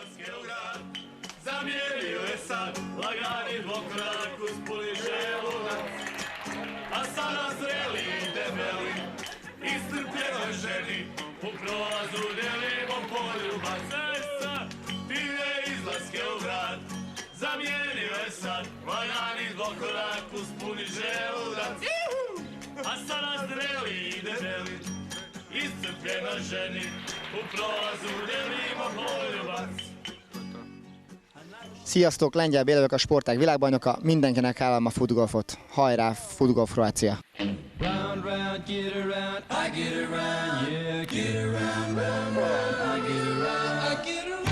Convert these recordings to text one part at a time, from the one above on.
izlaske u grad, zamijenio je sad lagani dvokrak uz puni želudac. A sada zreli i debeli, iscrpljenoj ženi, u prolazu delimo poljubac. Sad divne izlaske u grad, zamijenio je sad lagani dvokrak uz puni želudac. A sada zreli i debeli, iscrpljenoj ženi, u prolazu delimo poljubac. Sziasztok, Lengyel Béla vagyok, a sportág világbajnoka, mindenkinek állom a futgolfot. Hajrá, futgolf Kroácia! Round, round, get around, I get around, yeah, get around, round, round, I get around, I get around.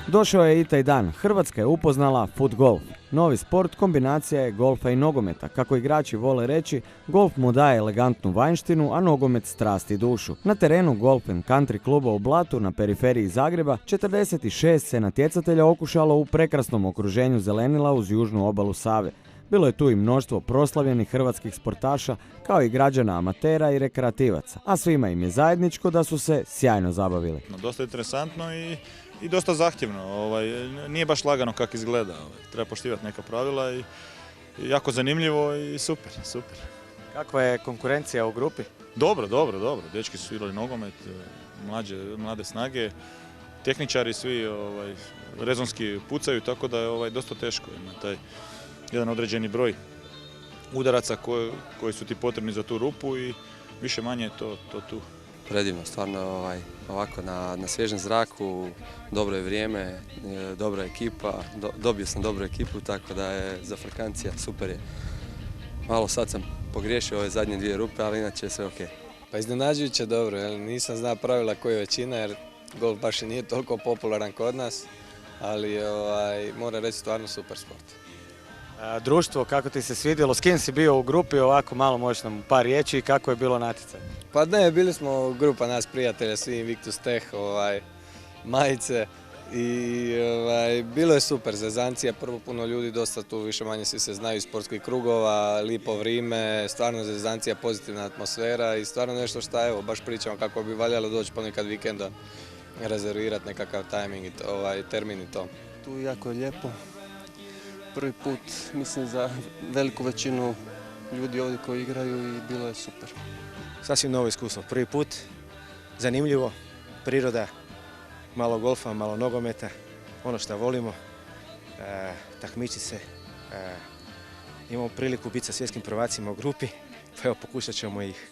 Došao je i taj dan. Hrvatska je upoznala futgolf. Novi sport kombinacija je golfa i nogometa. Kako igrači vole reći, golf mu daje elegantnu vanjštinu, a nogomet strast i dušu. Na terenu Golf and Country kluba u Blatu na periferiji Zagreba 46 se natjecatelja okušalo u prekrasnom okruženju zelenila uz južnu obalu Save. Bilo je tu i mnoštvo proslavljenih hrvatskih sportaša, kao i građana amatera i rekreativaca. A svima im je zajedničko da su se sjajno zabavili. Dosta interesantno i dosta zahtjevno. Nije baš lagano kako izgleda. Treba poštivati neka pravila i jako zanimljivo i super. Kakva je konkurencija u grupi? Dobro. Dečki su igrali nogomet, mlade snage, tehničari svi rezonski pucaju, tako da je dosta teško. Ima taj jedan određeni broj udaraca koji su ti potrebni za tu rupu i više manje je to tu. Predivno, stvarno ovako na svježem zraku, dobro je vrijeme, dobra ekipa, dobio sam dobru ekipu, tako da je za Frkancija super je. Malo sad sam pogriješio ove zadnje dvije rupe, ali inače je sve ok. Pa iznenađujuće dobro, jer nisam znao pravila koja je većina, jer golf baš i nije toliko popularan kod nas, ali moram reći stvarno super sport. Društvo, kako ti se svidjelo, s kim si bio u grupi, ovako malo možeš nam par riječi i kako je bilo natjecanje? Pa ne, bili smo grupa nas prijatelja, svi Invictus Tech, majice i bilo je super, zezancija, prvo puno ljudi, dosta tu više manje svi se znaju iz sportskih krugova, lipo vrijeme, stvarno zezancija, pozitivna atmosfera i stvarno nešto šta evo, baš pričamo kako bi valjalo doći ponekad vikenda, rezervirati nekakav tajming, termin i to. Tu jako je lijepo. Prvi put, mislim, za veliku većinu ljudi ovdje koji igraju i bilo je super. Sasvim novo iskustvo. Prvi put, zanimljivo, priroda, malo golfa, malo nogometa, ono što volimo, takmiči se. Imamo priliku biti sa svjetskim prvacima u grupi, pa evo pokušat ćemo ih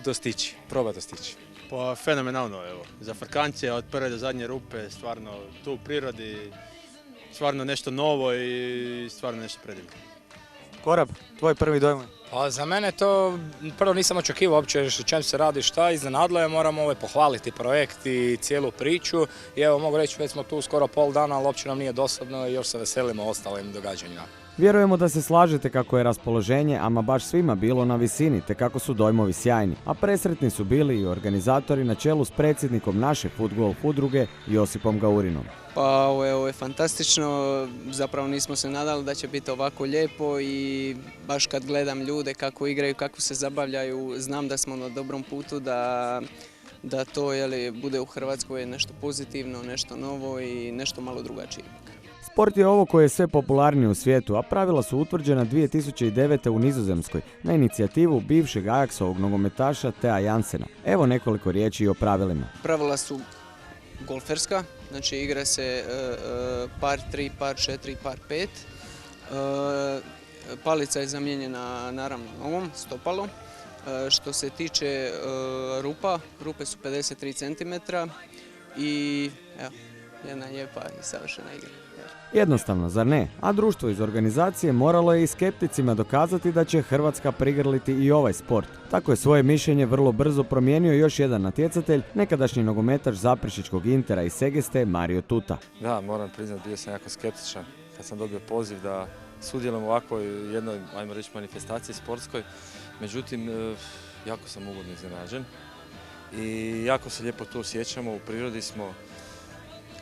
dostići, probati dostići. Pa fenomenalno, evo. Za Frkancija od prve do zadnje rupe, stvarno tu u prirodi, stvarno nešto novo i stvarno nešto predivno. Korab, tvoj prvi dojam? Pa za mene to prvo nisam očekivao uopće o čem se radi, šta, iznenadilo je, moramo pohvaliti projekt i cijelu priču i evo mogu reći već smo tu skoro pol dana, ali uopće nam nije dosadno i još se veselimo ostalim događanjima. Vjerujemo da se slažete kako je raspoloženje, ama baš svima bilo na visini, te kako su dojmovi sjajni, a presretni su bili i organizatori na čelu s predsjednikom naše futgolf udruge Josipom Gaurinom. Pa ovo je fantastično, zapravo nismo se nadali da će biti ovako lijepo i baš kad gledam ljude kako igraju, kako se zabavljaju, znam da smo na dobrom putu da to bude u Hrvatskoj nešto pozitivno, nešto novo i nešto malo drugačije. Sport je ovo koje je sve popularnije u svijetu, a pravila su utvrđena 2009. u Nizozemskoj na inicijativu bivšeg Ajaxovog nogometaša Thea Jansena. Evo nekoliko riječi o pravilima. Pravila su golferska, znači igra se par 3, par 4, par 5. Palica je zamijenjena naravno nogom, stopalom. Što se tiče rupe su 53 cm i evo, jedna lijepa i savršena igra. Jednostavno, zar ne? A društvo iz organizacije moralo je i skepticima dokazati da će Hrvatska prigrliti i ovaj sport. Tako je svoje mišljenje vrlo brzo promijenio još jedan natjecatelj, nekadašnji nogometaš Zaprešićkog Intera i Segeste, Mario Tuta. Da, moram priznati, bio sam jako skeptičan kad sam dobio poziv da sudjelujem u ovakvoj jednoj, ajmo reći, manifestaciji sportskoj. Međutim, jako sam ugodno iznenađen i jako se lijepo tu osjećamo, u prirodi smo,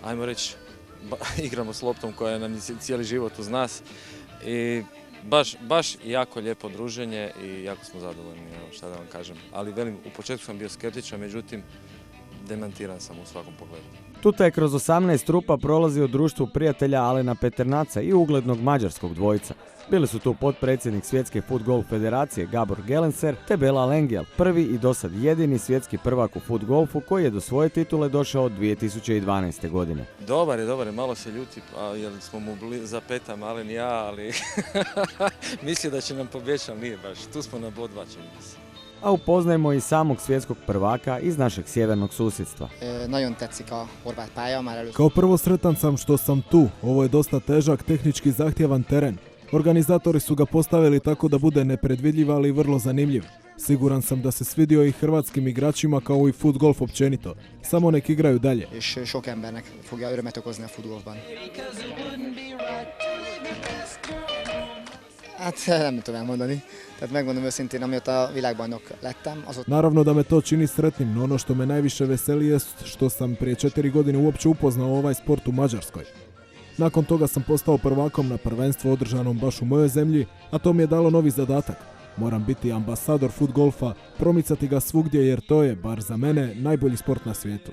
ajmo reći, igramo s loptom koja nam je cijeli život uz nas i baš jako lijepo druženje i jako smo zadovoljni, evo šta da vam kažem. Ali velim, u početku sam bio skeptičan, međutim demantiran sam u svakom pogledu. Tuta je kroz 18 rupa prolazio društvu prijatelja Alena Peternaca i uglednog mađarskog dvojca. Bili su tu potpredsjednik Svjetske Foot-Golf federacije Gabor Gelenser te Bela Lengel, prvi i dosad jedini svjetski prvak u foot-golfu koji je do svoje titule došao 2012. godine. Dobar je, malo se ljuti, jer smo mu za petam, Alen i ja, ali mislio da će nam pobjeći, ali nije baš. Tu smo na bod 2, čini mi se. A upoznajmo i samog svjetskog prvaka iz našeg sjevernog susjedstva. Nagyon tetszik a horvát pálya, már először. Kao prvo sretan sam što sam tu. Ovo je dosta težak, tehnički zahtjevan teren. Organizatori su ga postavili tako da bude nepredvidljiv, ali i vrlo zanimljiv. Siguran sam da se svidio i hrvatskim igračima kao i foot-golf općenito. Samo nek igraju dalje. És sok embernek fogja örömet okozni a futgolfban. Hát nem tudom elmondani. Tehát megmondom őszintén, amióta világbajnok lettem, azóta... Naravno da me to čini sretnim, no ono što me najviše veseli je što sam prije 4 godine uopće upoznao ovaj sport u Mađarskoj. Nakon toga sam postao prvakom na prvenstvu održanom baš u mojoj zemlji, a to mi je dalo novi zadatak. Moram biti ambasador foot-golfa, promicati ga svugdje jer to je, bar za mene, najbolji sport na svijetu.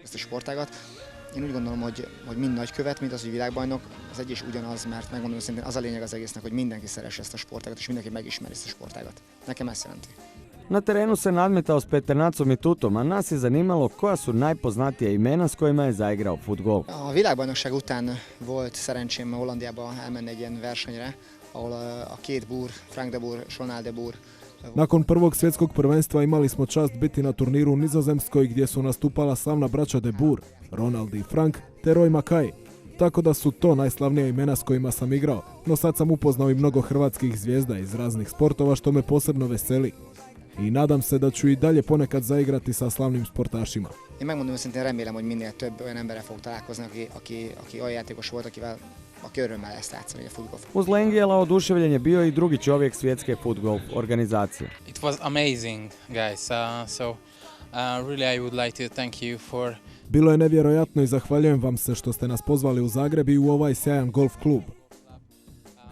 Én úgy gondolom, hogy mind nagykövet, mint az, hogy világbajnok, az egy és ugyanaz, mert megmondom őszintén, az a lényeg az egésznek, hogy mindenki szeresse ezt a sportágat, és mindenki megismeri ezt a sportágat. Nekem ezt jelenti. Na terenu se nadmetao s Peternacom i Tutom, a nas je zanimalo koja su najpoznatija imena s kojima je zaigrao foot-golf. A világbajnokság után volt szerencsém Hollandiába elmenni egy ilyen versenyre, ahol a két Boer, Frank de Boer, Ronald de Boer. Nakon prvog svjetskog prvenstva imali smo čast biti na turniru u Nizozemskoj gdje su nastupala slavna braća de Boer, Ronald i Frank, te Roy Mackay. Tako da su to najslavnija imena s kojima sam igrao, no sad sam upoznao i mnogo hrvatskih zvijezda iz raznih sportova što me posebno veseli. I nadam se da ću i dalje ponekad zaigrati sa slavnim sportašima. Én megmondom őszintén, remélem, hogy minél több olyan emberrel fog találkozni, aki olyan játékos volt, aki örömmel lesz játszani a futgolf. Uz Lengjela oduševljen je bio i drugi čovjek svjetske foot-golf organizacije. It was amazing, guys. Really I would like to thank you for... Bilo je nevjerojatno i zahvaljujem vam se što ste nas pozvali u Zagreb i u ovaj sjajan golf klub.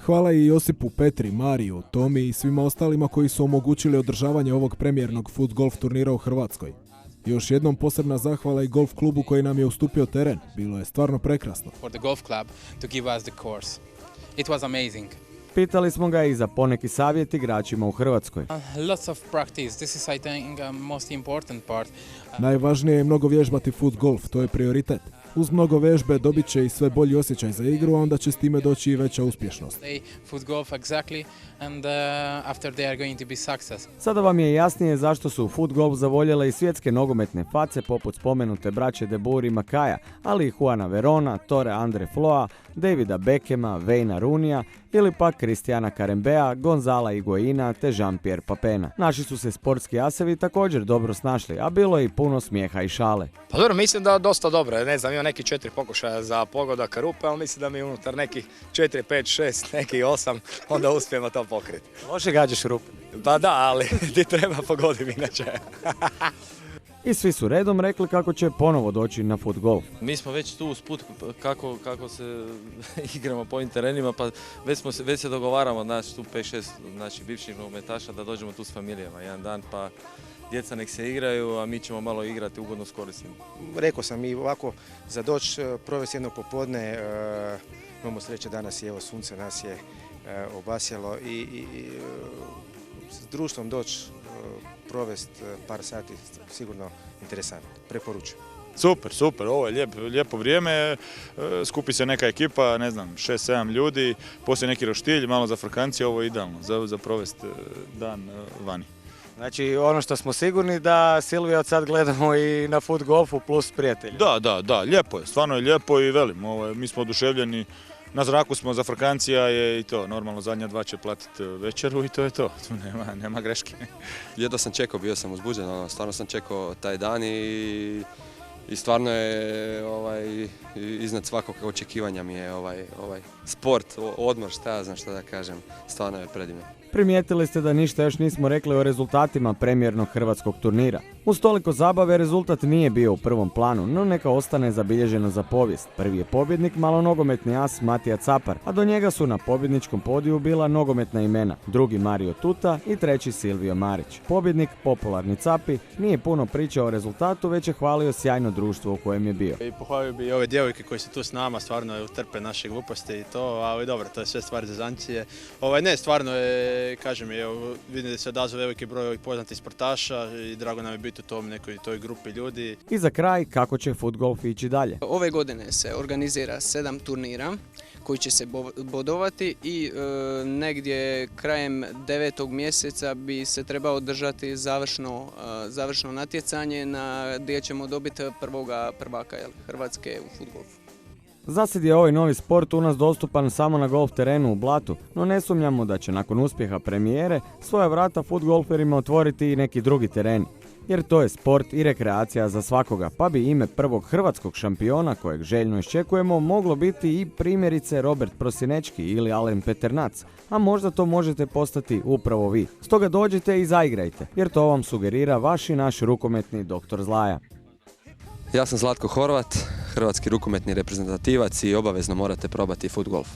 Hvala i Josipu, Petri, Mariju, Tomi i svima ostalima koji su omogućili održavanje ovog premijernog foot-golf turnira u Hrvatskoj. Još jednom posebna zahvala i golf klubu koji nam je ustupio teren. Bilo je stvarno prekrasno. For the golf club to give us the course. It was amazing. Pitali smo ga i za poneki savjet igračima u Hrvatskoj. Lots of practice. This is, I think, most important part. Najvažnije je mnogo vježbati foot-golf, to je prioritet. Uz mnogo vežbe dobit će i sve bolji osjećaj za igru, a onda će s time doći i veća uspješnost. Sada vam je jasnije zašto su u foot-golf zavoljele i svjetske nogometne face poput spomenute braće de Boer i Mackaja, ali i Juana Verona, Tore Andre Floa, Davida Beckhama, Wayna Rooneyja ili pak Cristiana Carembea, Gonzala Higuaina te Jean-Pierre Papena. Naši su se sportski asevi također dobro snašli, a bilo je i puno smijeha i šale. Pa dobro, mislim da dosta dobro. Ne znam, imam neki 4 pokušaja za pogodak rupe, ali mislim da mi unutar nekih 4, 5, 6, nekih 8, onda uspijemo to pokriti. Loše gađaš rupe. Pa da, ali ti treba pogodim inače. I svi su redom rekli kako će ponovo doći na foot-golf. Mi smo već tu usput kako se igramo po ovim terenima, pa već se dogovaramo, znači tu 5-6 naših bivših nogometaša da dođemo tu s familijama jedan dan, pa djeca nek se igraju, a mi ćemo malo igrati ugodno s korisnim. Rekao sam i ovako, za doći provesti jedno popodne, imamo sreće danas je, evo sunce nas je obasjalo i s društvom doći provesti par sati, sigurno interesantno, preporučujem. Super, ovo je lijepo vrijeme, skupi se neka ekipa, ne znam, 6-7 ljudi, poslije neki roštilj, malo za frkancije, ovo je idealno za provesti dan vani. Znači ono što smo sigurni da Silvija od sad gledamo i na foot-golfu plus prijatelji. Da, lijepo je, stvarno je lijepo i velim, mi smo oduševljeni, na zraku smo, za frkancija je i to, normalno zadnja 2 će platiti večeru i to je to, tu nema greške. Jedva sam čekao, bio sam uzbuđen, stvarno sam čekao taj dan i stvarno je iznad svakog očekivanja mi je ovaj sport, odmor, šta ja znam šta da kažem, stvarno je predivno. Primijetili ste da ništa još nismo rekli o rezultatima premijernog hrvatskog turnira. Uz toliko zabave rezultat nije bio u prvom planu, no neka ostane zabilježeno za povijest. Prvi je pobjednik malonogometni as Matija Capar, a do njega su na pobjedničkom podiju bila nogometna imena, drugi Mario Tuta i treći Silvio Marić. Pobjednik, popularni Capi, nije puno pričao o rezultatu, već je hvalio sjajno društvo u kojem je bio. I pohvalio bi ove djevojke koji su tu s nama, stvarno trpe naše gluposti i to, ali dobro, to je sve stvar zezancije. Ne, stvarno je, kažem, vidim da se odazove veliki broj ovih poznatih sportaša i drago nam je biti u toj grupi ljudi. I za kraj, kako će FUTGolf ići dalje? Ove godine se organizira 7 turnira koji će se bodovati i negdje krajem 9. mjeseca bi se trebao održati završno natjecanje gdje ćemo dobiti prvoga prvaka Hrvatske u FUTGolfu. Zasad je ovaj novi sport u nas dostupan samo na golf terenu u Blatu, no ne sumnjamo da će nakon uspjeha premijere svoja vrata FUTGolferima otvoriti i neki drugi tereni. Jer to je sport i rekreacija za svakoga, pa bi ime prvog hrvatskog šampiona kojeg željno iščekujemo moglo biti i primjerice Robert Prosinečki ili Alen Peternac, a možda to možete postati upravo vi. Stoga dođite i zaigrajte, jer to vam sugerira vaš i naš rukometni doktor Zlaja. Ja sam Zlatko Horvat, hrvatski rukometni reprezentativac i obavezno morate probati FUTGolf.